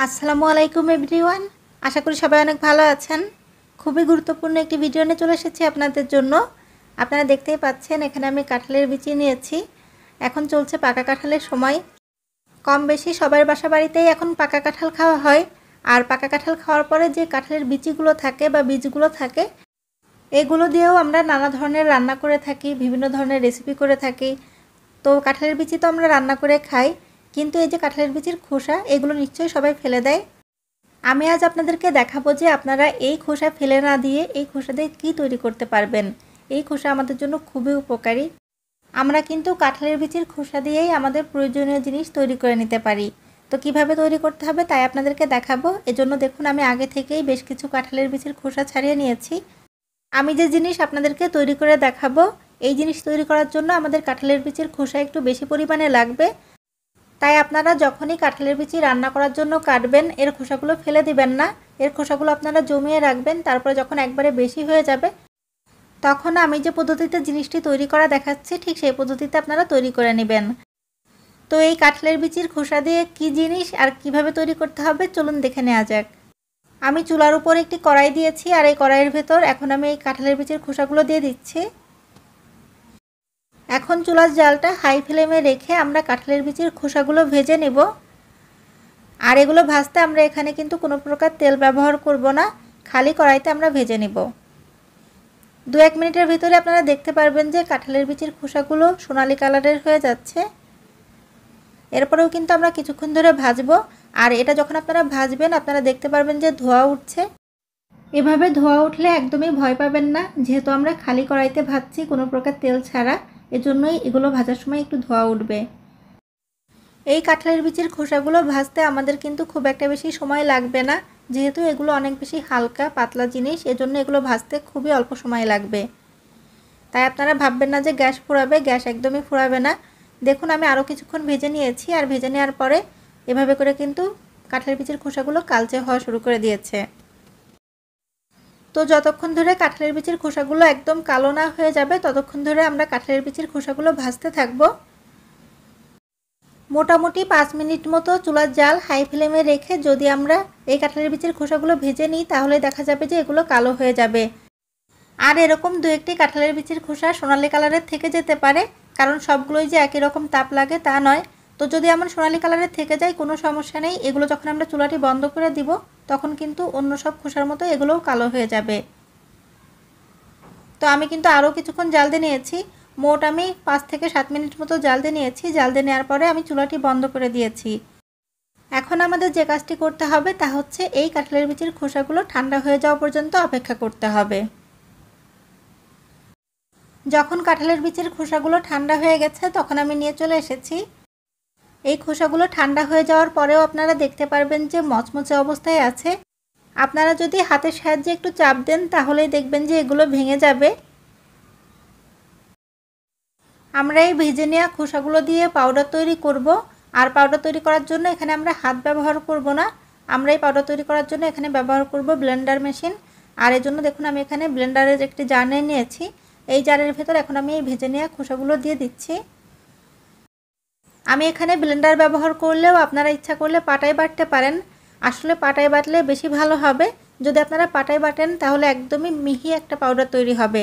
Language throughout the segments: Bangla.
আসসালামু আলাইকুম এভরিওয়ান। আশা করি সবাই অনেক ভালো আছেন। খুবই গুরুত্বপূর্ণ একটি ভিডিও নিয়ে চলে এসেছি আপনাদের জন্য। আপনারা দেখতেই পাচ্ছেন এখানে আমি কাঁঠালের বিচি নিয়েছি। এখন চলছে পাকা কাঁঠালের সময়। কম বেশি সবার বাসা বাড়িতেই এখন পাকা কাঁঠাল খাওয়া হয়। আর পাকা কাঁঠাল খাওয়ার পরে যে কাঁঠালের বিচিগুলো থাকে বা বীজগুলো থাকে, এগুলো দিয়েও আমরা নানা ধরনের রান্না করে থাকি, বিভিন্ন ধরনের রেসিপি করে থাকি। তো কাঁঠালের বিচি তো আমরা রান্না করে খাই, কিন্তু এই যে কাঁঠালের বিচির খোসা, এগুলো নিশ্চয়ই সবাই ফেলে দেয়। আমি আজ আপনাদেরকে দেখাবো যে আপনারা এই খোসা ফেলে না দিয়ে এই খোসা দিয়ে কী তৈরি করতে পারবেন। এই খোসা আমাদের জন্য খুবই উপকারী। আমরা কিন্তু কাঁঠালের বিচির খোসা দিয়েই আমাদের প্রয়োজনীয় জিনিস তৈরি করে নিতে পারি। তো কিভাবে তৈরি করতে হবে তাই আপনাদেরকে দেখাবো। এজন্য দেখুন আমি আগে থেকেই বেশ কিছু কাঁঠালের বিচির খোসা ছাড়িয়ে নিয়েছি। আমি যে জিনিস আপনাদেরকে তৈরি করে দেখাবো, এই জিনিস তৈরি করার জন্য আমাদের কাঁঠালের বিচির খোসা একটু বেশি পরিমাণে লাগবে। তাই আপনারা যখনই কাঁঠালের বিচি রান্না করার জন্য কাটবেন, এর খোসাগুলো ফেলে দিবেন না। এর খোসাগুলো আপনারা জমিয়ে রাখবেন। তারপরে যখন একবারে বেশি হয়ে যাবে, তখন আমি যে পদ্ধতিতে জিনিসটি তৈরি করা দেখাচ্ছি, ঠিক সেই পদ্ধতিতে আপনারা তৈরি করে নেবেন। তো এই কাঁঠালের বিচির খোসা দিয়ে কি জিনিস আর কিভাবে তৈরি করতে হবে চলুন দেখে নেওয়া যাক। আমি চুলার উপর একটি কড়াই দিয়েছি, আর এই কড়াইয়ের ভেতর এখন আমি এই কাঁঠালের বিচির খোসাগুলো দিয়ে দিচ্ছি। এখন চুলার জালটা হাই ফ্লেমে রেখে আমরা কাঁঠালের বিচির খোসাগুলো ভেজে নেব। আর এগুলো ভাজতে আমরা এখানে কিন্তু কোনো প্রকার তেল ব্যবহার করব না, খালি কড়াইতে আমরা ভেজে নেব। 2-1 মিনিটের ভিতরে আপনারা দেখতে পারবেন যে কাঁঠালের বিচির খোসাগুলো সোনালি কালারের হয়ে যাচ্ছে। এরপরেও কিন্তু আমরা কিছুক্ষণ ধরে ভাজবো। আর এটা যখন আপনারা ভাজবেন আপনারা দেখতে পারবেন যে ধোঁয়া উঠছে। এভাবে ধোঁয়া উঠলে একদমই ভয় পাবেন না, যেহেতু আমরা খালি কড়াইতে ভাজছি কোনো প্রকার তেল ছাড়া, এজন্যই এগুলো ভাজার সময় একটু ধোঁয়া উঠবে। এই কাঁঠালের বিচির খোসাগুলো ভাজতে আমাদের কিন্তু খুব একটা বেশি সময় লাগবে না, যেহেতু এগুলো অনেক বেশি হালকা পাতলা জিনিস, এজন্য এগুলো ভাজতে খুবই অল্প সময় লাগবে। তাই আপনারা ভাববেন না যে গ্যাস পোড়াবে, গ্যাস একদমই পোড়াবে না। দেখুন আমি আরও কিছুক্ষণ ভেজে নিয়েছি, আর ভেজে নেওয়ার পরে এভাবে করে কিন্তু কাঁঠালের বিচির খোসাগুলো কালচে হওয়া শুরু করে দিয়েছে। তো যতক্ষণ ধরে কাঁঠালের বিচির খোসাগুলো একদম কালো না হয়ে যাবে ততক্ষণ ধরে আমরা কাঁঠালের বিচির খোসাগুলো ভাজতে থাকবো। মোটামুটি 5 মিনিট মতো চুলার জাল হাই ফ্লেমে রেখে যদি আমরা এই কাঁঠালের বিচির খোসাগুলো ভেজে নিই, তাহলে দেখা যাবে যে এগুলো কালো হয়ে যাবে। আর এরকম 2-1টি কাঁঠালের বিচির খোসা সোনালি কালারের থেকে যেতে পারে, কারণ সবগুলোই যে একই রকম তাপ লাগে তা নয়। তো যদি এমন সোনালি কালারের থেকে যায় কোনো সমস্যা নেই, এগুলো যখন আমরা চুলাটি বন্ধ করে দিব তখন কিন্তু অন্য সব খোসার মতো এগুলোও কালো হয়ে যাবে। তো আমি কিন্তু আরও কিছুক্ষণ জাল দিয়ে নিয়েছি। মোট আমি 5 থেকে 7 মিনিট মতো জাল দিয়ে নিয়েছি। জাল দিয়ে নেওয়ার পরে আমি চুলাটি বন্ধ করে দিয়েছি। এখন আমাদের যে কাজটি করতে হবে তা হচ্ছে এই কাঁঠালের বিচির খোসাগুলো ঠান্ডা হয়ে যাওয়া পর্যন্ত অপেক্ষা করতে হবে। যখন কাঁঠালের বিচির খোসাগুলো ঠান্ডা হয়ে গেছে তখন আমি নিয়ে চলে এসেছি। এই খোসাগুলো ঠান্ডা হয়ে যাওয়ার পরেও আপনারা দেখতে পারবেন যে মচমচে অবস্থায় আছে। আপনারা যদি হাতের সাহায্যে একটু চাপ দেন তাহলেই দেখবেন যে এগুলো ভেঙে যাবে। আমরা এই ভেজে নেওয়া খোসাগুলো দিয়ে পাউডার তৈরি করব। আর পাউডার তৈরি করার জন্য এখানে আমরা হাত ব্যবহার করব না, আমরা এই পাউডার তৈরি করার জন্য এখানে ব্যবহার করব ব্লেন্ডার মেশিন। আর এর জন্য দেখুন আমি এখানে ব্লেন্ডারের একটি জার নিয়ে নিয়েছি। এই জারের ভেতর এখন আমি এই ভেজে নেওয়া খোসাগুলো দিয়ে দিচ্ছি। আমি এখানে ব্লেন্ডার ব্যবহার করলেও আপনারা ইচ্ছা করলে পাটায় বাটতে পারেন। আসলে পাটায় বাটলে বেশি ভালো হবে। যদি আপনারা পাটায় বাটেন তাহলে একদমই মিহি একটা পাউডার তৈরি হবে।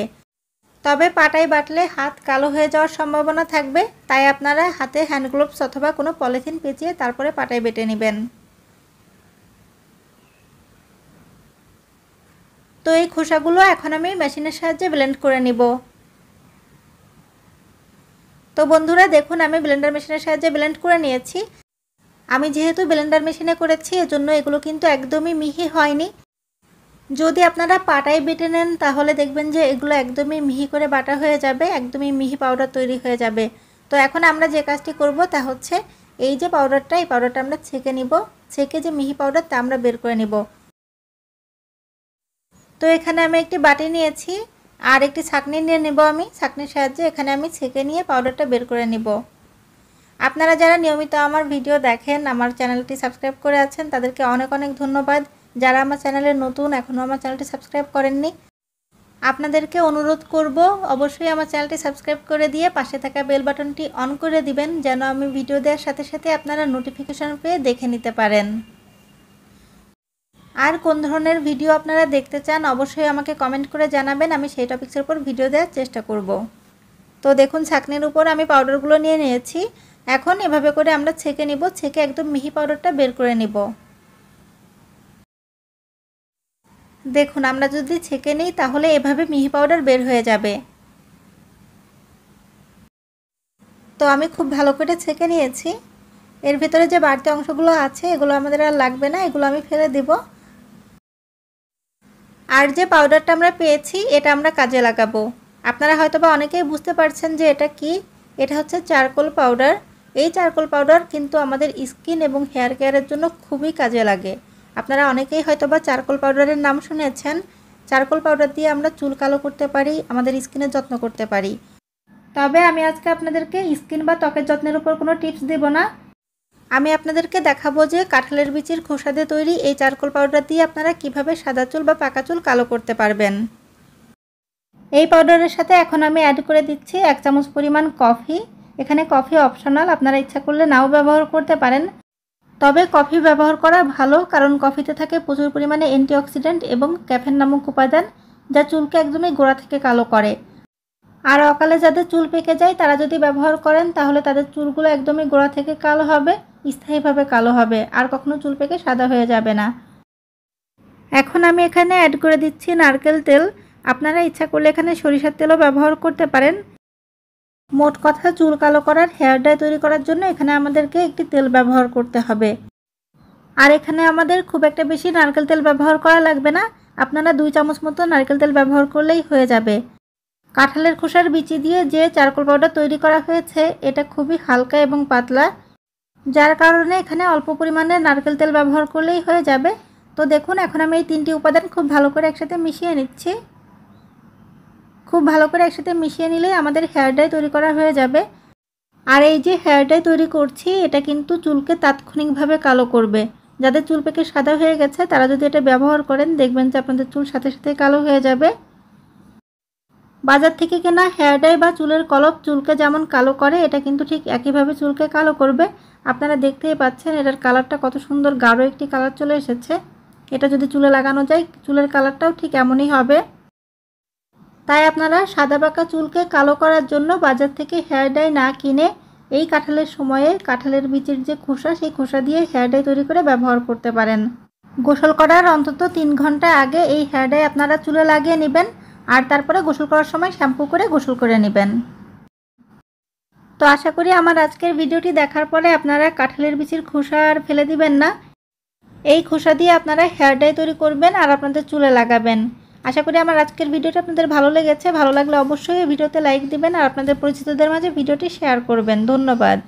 তবে পাটায় বাটলে হাত কালো হয়ে যাওয়ার সম্ভাবনা থাকবে, তাই আপনারা হাতে হ্যান্ড গ্লোভস অথবা কোনো পলিথিন পেঁচিয়ে তারপরে পাটায় বেটে নেবেন। তো এই খোসাগুলো এখন আমি মেশিনের সাহায্যে ব্লেন্ড করে নিব। তো বন্ধুরা দেখুন আমি ব্লেন্ডার মেশিনের সাহায্যে ব্লেন্ড করে নিয়েছি। আমি যেহেতু ব্লেন্ডার মেশিনে করেছি এজন্য এগুলো কিন্তু একদমই মিহি হয়নি। যদি আপনারা পাটায় বেটে নেন তাহলে দেখবেন যে এগুলো একদমই মিহি করে বাটা হয়ে যাবে, একদমই মিহি পাউডার তৈরি হয়ে যাবে। তো এখন আমরা যে কাজটি করব তা হচ্ছে এই যে পাউডারটা, এই পাউডারটা আমরা ছেঁকে নিব। ছেঁকে যে মিহি পাউডার তা আমরা বের করে নিব। তো এখানে আমি একটি বাটি নিয়েছি আর একটি ছাঁকনি নিয়ে নেব। আমি ছাঁকনির সাহায্যে এখানে আমি ছেঁকে নিয়ে পাউডারটা বের করে নিব। আপনারা যারা নিয়মিত আমার ভিডিও দেখেন, আমার চ্যানেলটি সাবস্ক্রাইব করে আছেন, তাদেরকে অনেক অনেক ধন্যবাদ। যারা আমার চ্যানেলে নতুন এখনও আমার চ্যানেলটি সাবস্ক্রাইব করেননি, আপনাদেরকে অনুরোধ করব অবশ্যই আমার চ্যানেলটি সাবস্ক্রাইব করে দিয়ে পাশে থাকা বেল বাটনটি অন করে দিবেন, যেন আমি ভিডিও দেওয়ার সাথে সাথে আপনারা নোটিফিকেশন পেয়ে দেখে নিতে পারেন। আর কোন ধরনের ভিডিও আপনারা দেখতে চান অবশ্যই আমাকে কমেন্ট করে জানাবেন, আমি সেই টপিক্সের উপর ভিডিও দেওয়ার চেষ্টা করব। তো দেখুন ছাঁকনির উপর আমি পাউডারগুলো নিয়ে নিয়েছি। এখন এভাবে করে আমরা ছেঁকে নিব, ছেঁকে একদম মিহি পাউডারটা বের করে নিব। দেখুন আমরা যদি ছেঁকে নিই তাহলে এভাবে মিহি পাউডার বের হয়ে যাবে। তো আমি খুব ভালো করে ছেঁকে নিয়েছি। এর ভিতরে যে বাড়তি অংশগুলো আছে এগুলো আমাদের আর লাগবে না, এগুলো আমি ফেলে দেব। আর যে পাউডারটা আমরা পেয়েছি এটা আমরা কাজে লাগাবো। আপনারা হয়তোবা অনেকেই বুঝতে পারছেন যে এটা কি। এটা হচ্ছে চারকোল পাউডার। এই চারকোল পাউডার কিন্তু আমাদের স্কিন এবং হেয়ার কেয়ারের জন্য খুবই কাজে লাগে। আপনারা অনেকেই হয়তোবা চারকোল পাউডারের নাম শুনেছেন। চারকোল পাউডার দিয়ে আমরা চুল কালো করতে পারি, আমাদের স্কিনের যত্ন করতে পারি। তবে আমি আজকে আপনাদেরকে স্কিন বা ত্বকের যত্নের উপর কোনো টিপস দেব না। আমি আপনাদেরকে দেখাবো যে কাঁঠালের বিচির খোসা দিয়ে তৈরি এই চারকোল পাউডার দিয়ে আপনারা কিভাবে সাদা চুল বা পাকা চুল কালো করতে পারবেন। এই পাউডারের সাথে এখন আমি অ্যাড করে দিচ্ছি 1 চামচ পরিমাণ কফি। এখানে কফি অপশনাল, আপনারা ইচ্ছা করলে নাও ব্যবহার করতে পারেন। তবে কফি ব্যবহার করা ভালো, কারণ কফিতে থাকে প্রচুর পরিমাণে অ্যান্টিঅক্সিডেন্ট এবং ক্যাফেন নামক উপাদান, যা চুলকে একদমই গোড়া থেকে কালো করে। আর অকালে যাদের চুল পেকে যায় তারা যদি ব্যবহার করেন তাহলে তাদের চুলগুলো একদমই গোড়া থেকে কালো হবে, স্থায়ীভাবে কালো হবে, আর কখনো চুল পেকে সাদা হয়ে যাবে না। এখন আমি এখানে অ্যাড করে দিচ্ছি নারকেল তেল। আপনারা ইচ্ছা করলে এখানে সরিষার তেলও ব্যবহার করতে পারেন। মোট কথা চুল কালো করার হেয়ার ডাই তৈরি করার জন্য এখানে আমাদেরকে একটি তেল ব্যবহার করতে হবে। আর এখানে আমাদের খুব একটা বেশি নারকেল তেল ব্যবহার করা লাগবে না, আপনারা 2 চামচ মতো নারকেল তেল ব্যবহার করলেই হয়ে যাবে। কাঁঠালের খোসার বিচি দিয়ে যে চারকোল পাউডার তৈরি করা হয়েছে এটা খুবই হালকা এবং পাতলা, যার কারণে এখানে অল্প পরিমাণে নারকেল তেল ব্যবহার করলেই হয়ে যাবে। তো দেখুন এখন আমি এই 3টি উপাদান খুব ভালো করে একসাথে মিশিয়ে নিচ্ছি। খুব ভালো করে একসাথে মিশিয়ে নিলেই আমাদের হেয়ার ডাই তৈরি করা হয়ে যাবে। আর এই যে হেয়ার ডাই তৈরি করছি এটা কিন্তু চুলকে তাৎক্ষণিকভাবে কালো করবে। যাদের চুল পেকে সাদা হয়ে গেছে তারা যদি এটা ব্যবহার করেন দেখবেন যে আপনাদের চুল সাথে সাথে কালো হয়ে যাবে। বাজার থেকে কেনা হেয়ার ডাই বা চুলের কলপ চুলকে যেমন কালো করে এটা কিন্তু ঠিক একইভাবে চুলকে কালো করবে। আপনারা দেখতেই পাচ্ছেন এটার কালারটা কত সুন্দর গাঢ় একটি কালার চলে এসেছে। এটা যদি চুলে লাগানো যায় চুলের কালারটাও ঠিক এমনই হবে। তাই আপনারা সাদা পাকা চুলকে কালো করার জন্য বাজার থেকে হেয়ার ডাই না কিনে এই কাঁঠালের সময়ে কাঁঠালের বীজের যে খোসা সেই খোসা দিয়ে হেয়ার ডাই তৈরি করে ব্যবহার করতে পারেন। গোসল করার অন্তত 3 ঘন্টা আগে এই হেয়ার ডাই আপনারা চুলে লাগিয়ে নেবেন, আর তারপরে গোসল করার সময় শ্যাম্পু করে গোসল করে নেবেন। তো আশা করি আমার আজকের ভিডিওটি দেখার পরে আপনারা কাঁঠালের বীজের খোসা আর ফেলে দিবেন না। এই খোসা দিয়ে আপনারা হেয়ার ডাই তৈরি করবেন আর আপনাদের চুলে লাগাবেন। আশা করি আমার আজকের ভিডিওটা আপনাদের ভালো লেগেছে। ভালো লাগলে অবশ্যই ভিডিওতে লাইক দিবেন আর আপনাদের পরিচিতদের মাঝে ভিডিওটি শেয়ার করবেন। ধন্যবাদ।